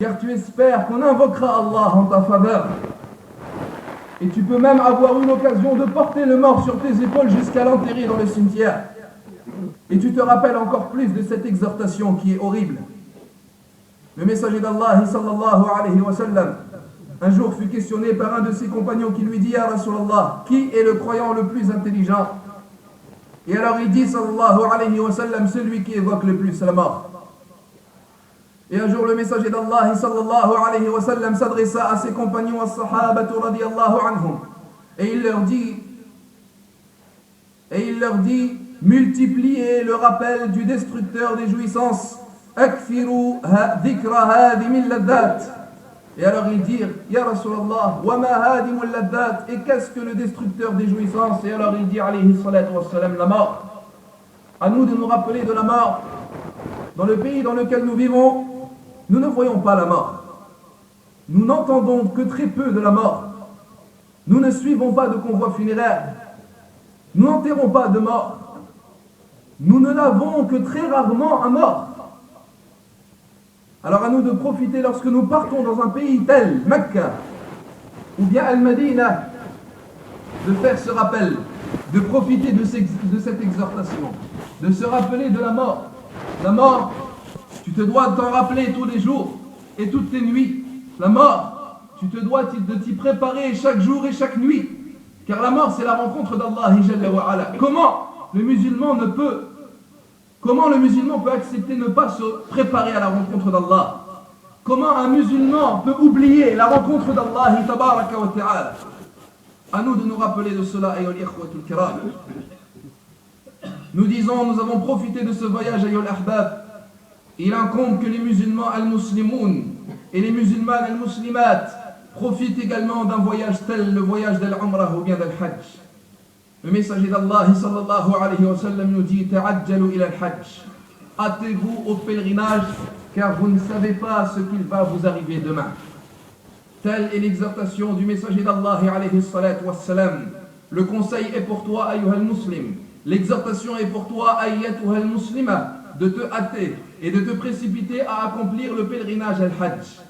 car tu espères qu'on invoquera Allah en ta faveur. Et tu peux même avoir eu l'occasion de porter le mort sur tes épaules jusqu'à l'enterrer dans le cimetière. Et tu te rappelles encore plus de cette exhortation qui est horrible. Le messager d'Allah, sallallahu alayhi wa sallam, un jour fut questionné par un de ses compagnons qui lui dit: Ya Rasulallah, qui est le croyant le plus intelligent? Et alors il dit, sallallahu alayhi wa sallam, celui qui évoque le plus la mort. Et un jour le messager d'Allah, sallallahu alayhi wa sallam, s'adressa à ses compagnons, as-sahabatu radiyallahu anhum, et il leur dit, multipliez le rappel du destructeur des jouissances. Akthiru dhikra hadimil laddat. Et alors ils dirent: Ya Rasulallah, wa ma hadimul laddat, et qu'est-ce que le destructeur des jouissances? Et alors il dit, alayhi salatu wassalam, la mort. À nous de nous rappeler de la mort. Dans le pays dans lequel nous vivons, nous ne voyons pas la mort. Nous n'entendons que très peu de la mort. Nous ne suivons pas de convoi funéraire. Nous n'enterrons pas de mort. Nous ne lavons que très rarement un mort. Alors à nous de profiter lorsque nous partons dans un pays tel, Mecca, ou bien Al-Madina, de faire ce rappel, de profiter de cette exhortation, de se rappeler de la mort. La mort, tu te dois t'en rappeler tous les jours et toutes les nuits. La mort, tu te dois de t'y préparer chaque jour et chaque nuit. Car la mort, c'est la rencontre d'Allah Jalla wa Ala. Comment le musulman peut accepter ne pas se préparer à la rencontre d'Allah? Comment un musulman peut oublier la rencontre d'Allah tabaraka wa ta'ala? À nous de nous rappeler de cela, ayyul ikhwatul kiram. Nous disons, nous avons profité de ce voyage, ayyul ahbab. Il incombe que les musulmans al-muslimoun et les musulmanes al-muslimat profitent également d'un voyage tel le voyage d'al-Umrah ou bien d'al-Hajj. Le messager d'Allah sallallahu alayhi wa sallam nous dit: Ta'ajjalu ila al-Hajj. Hâtez-vous au pèlerinage, car vous ne savez pas ce qu'il va vous arriver demain. Telle est l'exhortation du messager d'Allah alayhi salatu wassalam. Le conseil est pour toi, ayyuhal muslim. L'exhortation est pour toi, ayyatuhal muslima, de te hâter et de te précipiter à accomplir le pèlerinage al-Hajj.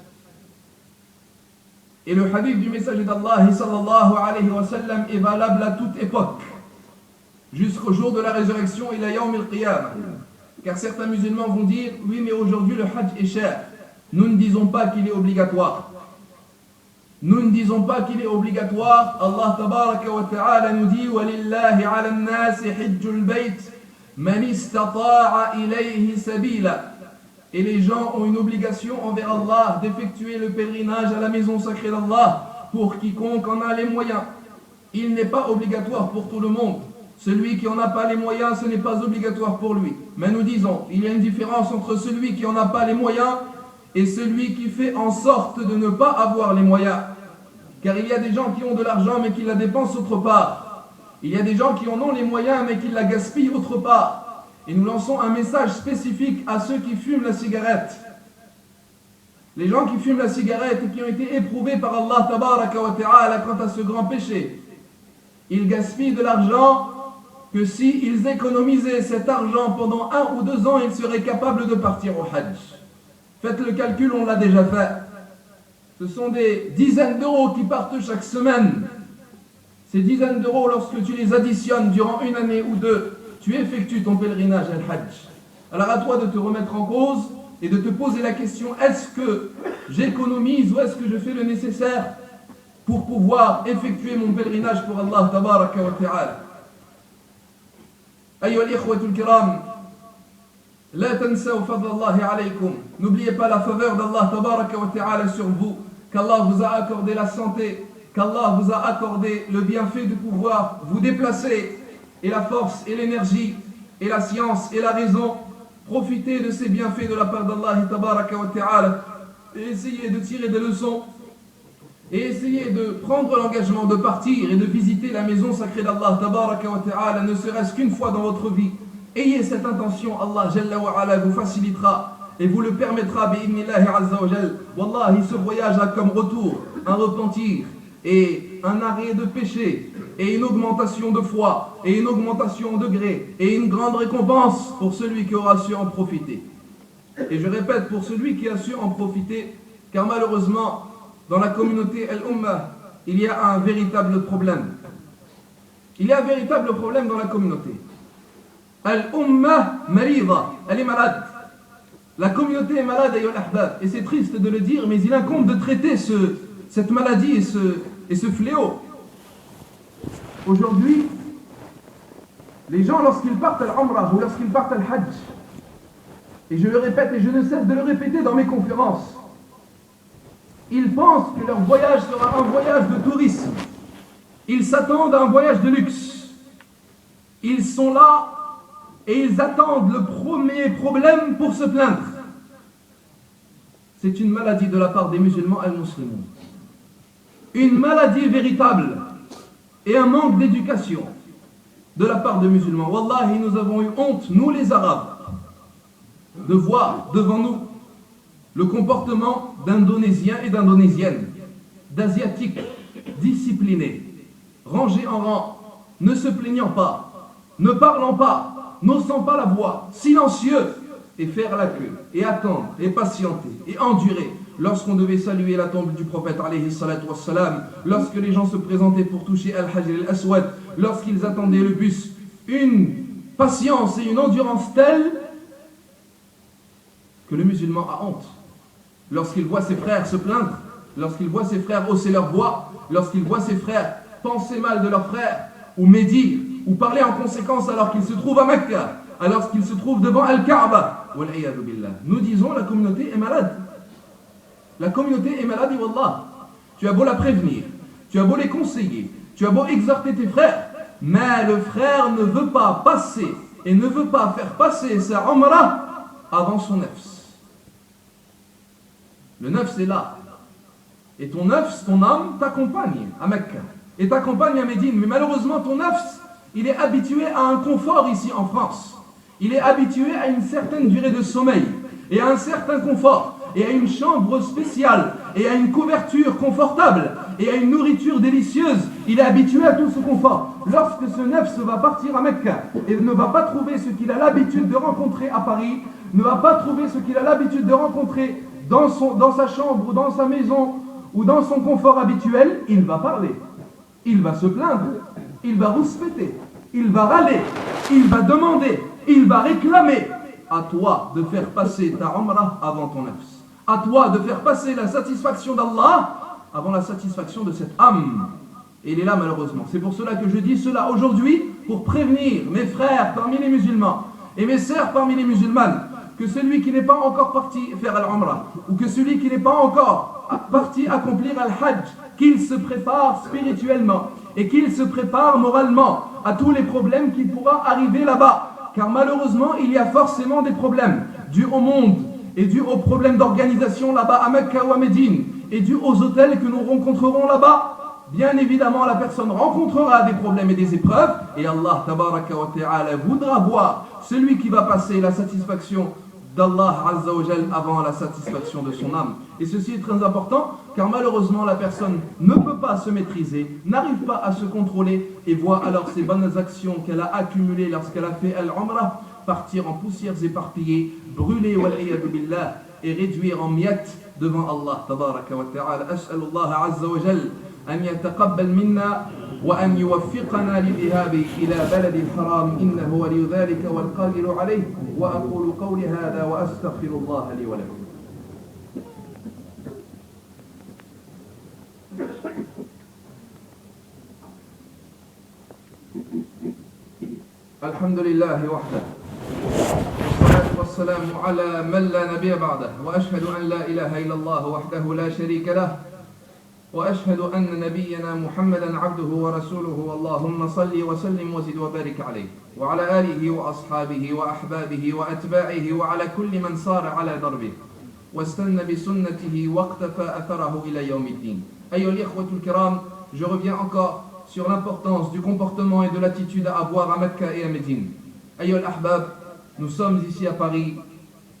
Et le hadith du messager d'Allah sallallahu alayhi wa sallam est valable à toute époque, jusqu'au jour de la résurrection et la yawm al-qiyamah. Car certains musulmans vont dire: oui, mais aujourd'hui le Hajj est cher. Nous ne disons pas qu'il est obligatoire. Nous ne disons pas qu'il est obligatoire. Allah tabaraka wa ta'ala nous dit: walillahi ala an-nasi hajjul bayt man istata'a ilayhi sabila. Et les gens ont une obligation envers Allah d'effectuer le pèlerinage à la maison sacrée d'Allah pour quiconque en a les moyens. Il n'est pas obligatoire pour tout le monde. Celui qui n'en a pas les moyens, ce n'est pas obligatoire pour lui. Mais nous disons, il y a une différence entre celui qui n'en a pas les moyens et celui qui fait en sorte de ne pas avoir les moyens. Car il y a des gens qui ont de l'argent mais qui la dépensent autre part. Il y a des gens qui en ont les moyens mais qui la gaspillent autre part. Et nous lançons un message spécifique à ceux qui fument la cigarette. Les gens qui fument la cigarette et qui ont été éprouvés par Allah tabaraka wa ta'ala quant à ce grand péché. Ils gaspillent de l'argent que s'ils économisaient cet argent pendant 1 ou 2 ans, ils seraient capables de partir au Hajj. Faites le calcul, on l'a déjà fait. Ce sont des dizaines d'euros qui partent chaque semaine. Ces dizaines d'euros, lorsque tu les additionnes durant 1 année ou 2, tu effectues ton pèlerinage al-Hajj. Alors à toi de te remettre en cause et de te poser la question: est-ce que j'économise ou est-ce que je fais le nécessaire pour pouvoir effectuer mon pèlerinage pour Allah tabaraka wa ta'ala? Ayyuhal ikhwatul kiram, la tansaw fadl Allah alaykum. N'oubliez pas la faveur d'Allah tabaraka wa ta'ala sur vous, qu'Allah vous a accordé la santé, qu'Allah vous a accordé le bienfait de pouvoir vous déplacer, et la force et l'énergie et la science et la raison. Profitez de ces bienfaits de la part d'Allah tabaraka wa ta'ala et essayez de tirer des leçons et essayez de prendre l'engagement de partir et de visiter la maison sacrée d'Allah tabaraka wa ta'ala, ne serait-ce qu'une fois dans votre vie. Ayez cette intention, Allah jalla wa ala vous facilitera et vous le permettra bi'idnillahi azza wa jal. Wallahi, ce voyage a comme retour un repentir et un arrêt de péché et une augmentation de foi et une augmentation de gré et une grande récompense pour celui qui aura su en profiter. Et je répète, pour celui qui a su en profiter, Car malheureusement, dans la communauté Al-Ummah, il y a un véritable problème. Il y a un véritable problème dans la communauté. Al-Ummah marida, elle est malade. La communauté est malade, ayyuhal ahbab. Et c'est triste de le dire, mais il incombe de traiter cette maladie et ce fléau. Aujourd'hui, les gens, lorsqu'ils partent à l'Umrah ou lorsqu'ils partent à l'Hajj, et je le répète et je ne cesse de le répéter dans mes conférences, ils pensent que leur voyage sera un voyage de tourisme. Ils s'attendent à un voyage de luxe. Ils sont là et ils attendent le premier problème pour se plaindre. C'est une maladie de la part des musulmans al-muslimons. Une maladie véritable et un manque d'éducation de la part des musulmans. Wallahi, nous avons eu honte, nous les Arabes, de voir devant nous le comportement d'Indonésiens et d'Indonésiennes, d'Asiatiques disciplinés, rangés en rang, ne se plaignant pas, ne parlant pas, n'osant pas la voix, silencieux, et faire la queue, et attendre, et patienter, et endurer. Lorsqu'on devait saluer la tombe du prophète, alayhi salatu wassalam, lorsque les gens se présentaient pour toucher Al-Hajr al-Aswad, lorsqu'ils attendaient le bus, une patience et une endurance telle que le musulman a honte. Lorsqu'il voit ses frères se plaindre, lorsqu'il voit ses frères hausser leur voix, lorsqu'il voit ses frères penser mal de leurs frères, ou médire, ou parler en conséquence alors qu'ils se trouvent à Mecca, alors qu'ils se trouvent devant Al-Kaaba. Nous disons la communauté est malade. La communauté est malade, et wallah. Tu as beau la prévenir, tu as beau les conseiller, tu as beau exhorter tes frères, mais le frère ne veut pas passer et ne veut pas faire passer sa umrah avant son nafs. Le nafs est là. Et ton nafs, ton âme, t'accompagne à Mecca et t'accompagne à Médine. Mais malheureusement, ton nafs, il est habitué à un confort ici en France. Il est habitué à une certaine durée de sommeil et à un certain confort et à une chambre spéciale et à une couverture confortable et à une nourriture délicieuse. Il est habitué à tout ce confort. Lorsque ce nafs va partir à Mecca et ne va pas trouver ce qu'il a l'habitude de rencontrer à Paris, ne va pas trouver ce qu'il a l'habitude de rencontrer dans sa chambre ou dans sa maison ou dans son confort habituel, il va parler, il va se plaindre, il va rouspéter, il va râler, il va demander, il va réclamer. À toi de faire passer ta umrah avant ton nafs. À toi de faire passer la satisfaction d'Allah avant la satisfaction de cette âme. Et il est là malheureusement. C'est pour cela que je dis cela aujourd'hui, pour prévenir mes frères parmi les musulmans et mes sœurs parmi les musulmanes, que celui qui n'est pas encore parti faire al-umrah, ou que celui qui n'est pas encore parti accomplir al-hajj, qu'il se prépare spirituellement et qu'il se prépare moralement à tous les problèmes qui pourra arriver là-bas. Car malheureusement, il y a forcément des problèmes dus au monde et dus aux problèmes d'organisation là-bas à Mecca ou à Médine et dus aux hôtels que nous rencontrerons là-bas. Bien évidemment, la personne rencontrera des problèmes et des épreuves, et Allah tabaraka wa ta'ala voudra voir celui qui va passer la satisfaction d'Allah Azza wa Jal avant la satisfaction de son âme. Et ceci est très important, car malheureusement la personne ne peut pas se maîtriser, n'arrive pas à se contrôler, et voit alors ses bonnes actions qu'elle a accumulées lorsqu'elle a fait Al-Umrah partir en poussières éparpillées, brûler wal-iyadu billah, et réduire en miettes devant Allah tabaraka wa ta'ala. As'alullah Azza wa Jal أن يتقبل منا وأن يوفقنا للذهاب إلى بلد الحرام إنه ولي ذلك والقادر عليه وأقول قولي هذا وأستغفر الله لي ولكم. الحمد لله وحده والصلاة والسلام على من لا نبي بعده وأشهد أن لا إله إلا الله وحده لا شريك له وأشهد أن نبينا محمدا عبده ورسوله اللهم صل وسلم وزد وبارك عليه وعلى آله وأصحابه وأحبابه وأتباعه وعلى كل من صار على دربه واستنى بسنته واقتفى أثره إلى يوم الدين. أيها الإخوة الكرام, je reviens encore sur l'importance du comportement et de l'attitude à avoir à Mecca et à Médine. أيها الأحباب, nous sommes ici à Paris,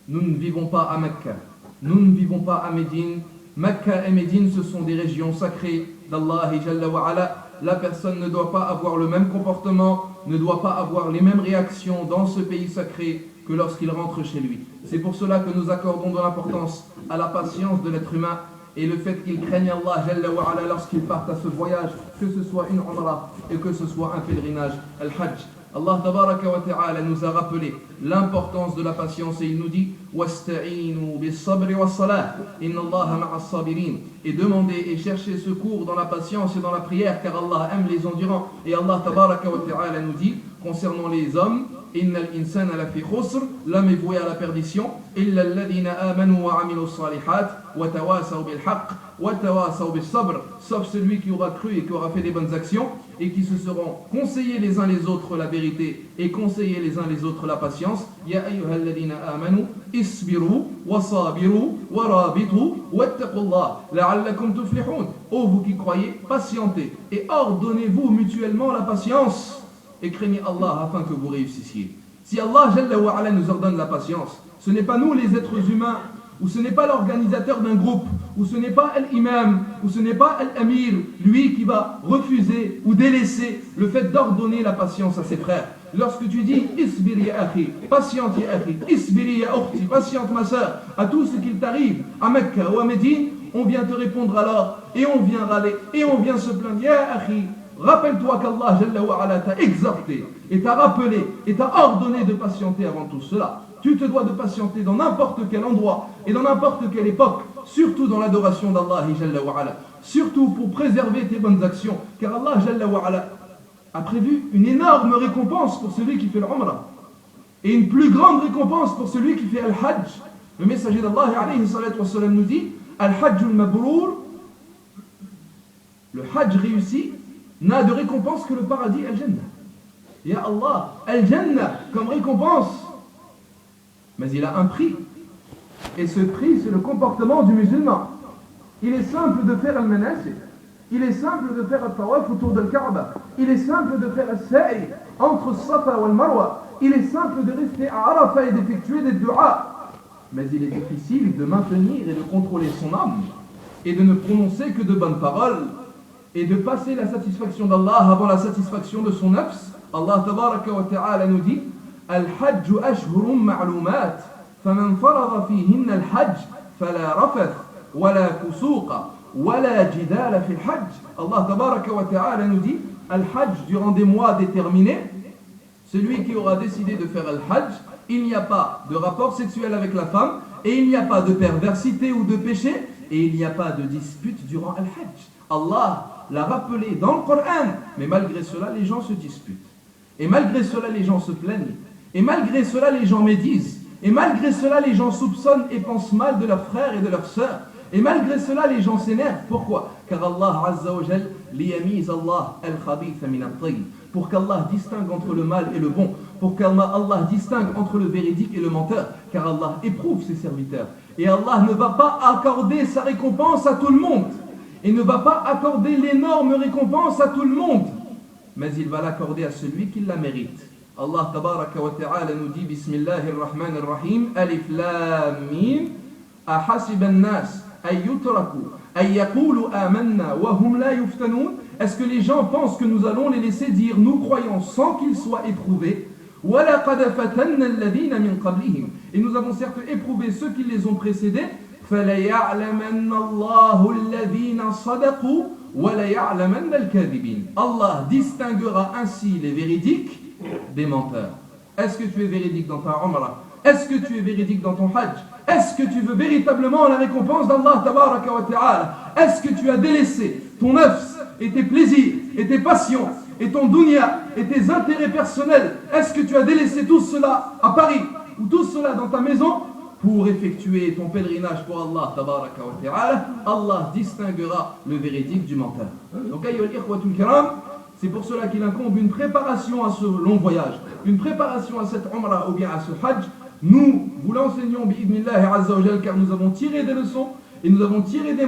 nous ne vivons pas à Mecca, nous ne vivons pas à Médine. Mecca et Médine, ce sont des régions sacrées d'Allah Jalla wa Ala. La personne ne doit pas avoir le même comportement, ne doit pas avoir les mêmes réactions dans ce pays sacré que lorsqu'il rentre chez lui. C'est pour cela que nous accordons de l'importance à la patience de l'être humain et le fait qu'il craigne Allah Jalla wa Ala lorsqu'il part à ce voyage, que ce soit une umrah et que ce soit un pèlerinage, al-hajj. Allah tabaraka wa ta'ala nous a rappelé l'importance de la patience et il nous dit wasta'inu bis-sabri was-salah inna Allaha ma'as sabirin, et demandez et cherchez secours dans la patience et dans la prière car Allah aime les endurants. Et Allah tabaraka wa ta'ala nous dit concernant les hommes innal insana lafi khusr, l'homme est voué à la perdition illa alladhina amanu wa amilu s-salihat wa tawasaw bil haqq wa tawasaw bis sabr, sauf celui qui aura cru et qui aura fait des bonnes actions et qui se seront conseillés les uns les autres la vérité et conseillés les uns les autres la patience. Ya ayyuhalladhina amanu isbiru wa sabiru wa rabitu wattaqullah la'allakum tuflihun. Ô vous qui croyez, patientez et ordonnez-vous mutuellement la patience et craignez Allah afin que vous réussissiez. Si Allah Jalla wa Ala nous ordonne la patience, ce n'est pas nous les êtres humains, ou ce n'est pas l'organisateur d'un groupe, ou ce n'est pas l'imam, ou ce n'est pas l'amir, lui qui va refuser ou délaisser le fait d'ordonner la patience à ses frères. Lorsque tu dis isbir ya akhi, patiente ya akhi, isbiri ya ukhti, patiente ma soeur, à tout ce qu'il t'arrive à Mecca ou à Médine, on vient te répondre alors, et on vient râler, et on vient se plaindre. Ya akhi, rappelle-toi qu'Allah Jalla wa Ala t'a exhorté, et t'a rappelé, et t'a ordonné de patienter avant tout cela. Tu te dois de patienter dans n'importe quel endroit et dans n'importe quelle époque, surtout dans l'adoration d'Allah Jalla wa Ala, surtout pour préserver tes bonnes actions, car Allah Jalla wa Ala a prévu une énorme récompense pour celui qui fait l'Umrah et une plus grande récompense pour celui qui fait Al-Hajj. Le messager d'Allah alayhi salatu wa salam nous dit Al-Hajj al-Mabrour, le Hajj réussi n'a de récompense que le paradis Al-Jannah. Ya Allah, Al-Jannah comme récompense. Mais il a un prix. Et ce prix, c'est le comportement du musulman. Il est simple de faire al-manasik. Il est simple de faire al-tawaf autour de Kaaba. Il est simple de faire al-sa'i entre Safa et al-Marwa. Il est simple de rester à Arafat et d'effectuer des du'a. Mais il est difficile de maintenir et de contrôler son âme et de ne prononcer que de bonnes paroles et de passer la satisfaction d'Allah avant la satisfaction de son nafs. Allah tabaraka wa ta'ala nous dit الحج أشهر معلومات فمن فرض فيهن الحج فلا رفث ولا فسوق ولا جدال في الحج. Allah tabaraka wa ta'ala nous dit Al-Hajj durant des mois déterminés, celui qui aura décidé de faire Al-Hajj, il n'y a pas de rapport sexuel avec la femme et il n'y a pas de perversité ou de péché et il n'y a pas de dispute durant Al-Hajj. Allah l'a rappelé dans le Coran, mais malgré cela les gens se disputent et malgré cela les gens se plaignent. Et malgré cela, les gens médisent. Et malgré cela, les gens soupçonnent et pensent mal de leurs frères et de leurs sœurs. Et malgré cela, les gens s'énervent. Pourquoi? Car Allah Azza wa Jal liyamiz Allah al-khabitha min at-tayyib. Pour qu'Allah distingue entre le mal et le bon. Pour qu'Allah distingue entre le véridique et le menteur. Car Allah éprouve ses serviteurs. Et Allah ne va pas accorder sa récompense à tout le monde. Et ne va pas accorder l'énorme récompense à tout le monde. Mais il va l'accorder à celui qui la mérite. Allah tabaraka wa ta'ala nous dit Bismillahir Rahmanir Rahim Alif Lam Mim Ahasiba an-nas ay yutraku ay yaqulu amanna wa hum la yuftanun. Est-ce que les gens pensent que nous allons les laisser dire nous croyons sans qu'ils soient éprouvés? Wa laqad fatanna alladhina min qablihim. Et nous avons certes éprouvé ceux qui les ont précédés. Fala ya'lamanna Allahu alladhina sadaqu wa la ya'lamanna al-kadhibin. Allah distinguera ainsi les véridiques des menteurs. Est-ce que tu es véridique dans ta Umrah? Est-ce que tu es véridique dans ton Hajj? Est-ce que tu veux véritablement la récompense d'Allah tabaraka wa ta'ala? Est-ce que tu as délaissé ton nafs et tes plaisirs et tes passions et ton dunya et tes intérêts personnels? Est-ce que tu as délaissé tout cela à Paris ou tout cela dans ta maison pour effectuer ton pèlerinage pour Allah tabaraka wa ta'ala? Allah distinguera le véridique du menteur. Donc ayyuhal ikhwatul kiram, c'est pour cela qu'il incombe une préparation à ce long voyage, une préparation à cette Umrah ou bien à ce Hajj. Nous vous l'enseignons bi'idnillahi azza wa jal car nous avons tiré des leçons et nous avons tiré des